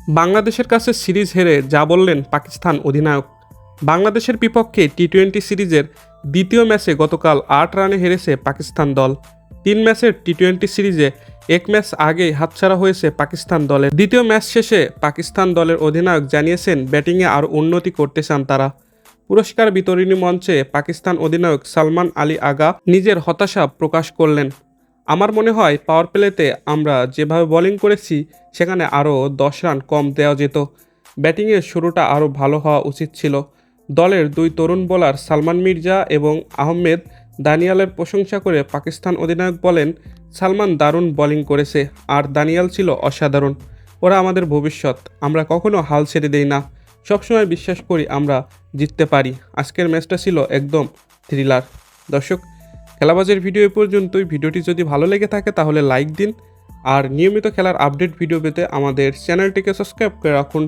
বাংলাদেশের কাছে সিরিজ হেরে যা বললেন পাকিস্তান অধিনায়ক। বাংলাদেশের বিপক্ষে টি-20 সিরিজের দ্বিতীয় ম্যাচে গতকাল ৮ রানে হেরেছে পাকিস্তান দল। ৩ ম্যাচের টি-20 সিরিজে এক ম্যাচ আগেই হাতছাড়া হয়েছে পাকিস্তান দলের। দ্বিতীয় ম্যাচ শেষে পাকিস্তান দলের অধিনায়ক জানিয়েছেন ব্যাটিংয়ে আরও উন্নতি করতে চান তারা। পুরস্কার বিতরণী মঞ্চে পাকিস্তান অধিনায়ক সালমান আলী আগা নিজের হতাশা প্রকাশ করলেন। আমার মনে হয় পাওয়ার প্লেতে আমরা যেভাবে বোলিং করেছি সেখানে আরও 10 রান কম দেওয়া যেত। ব্যাটিংয়ের শুরুটা আরও ভালো হওয়া উচিত ছিল। দলের দুই তরুণ বোলার সালমান মির্জা এবং আহমেদ দানিয়ালের প্রশংসা করে পাকিস্তান অধিনায়ক বলেন, সালমান দারুণ বোলিং করেছে আর দানিয়াল ছিল অসাধারণ। ওরা আমাদের ভবিষ্যৎ, আমরা কখনো হাল ছেড়ে দেই না, সবসময় বিশ্বাস করি আমরা জিততে পারি। আজকের ম্যাচটা ছিল একদম থ্রিলার। দর্শক, খেলাবাজের ভিডিও এ পর্যন্তই। ভিডিওটি যদি ভালো লেগে থাকে তাহলে লাইক দিন আর নিয়মিত খেলার আপডেট ভিডিও পেতে আমাদের চ্যানেলটিকে সাবস্ক্রাইব করে রাখুন।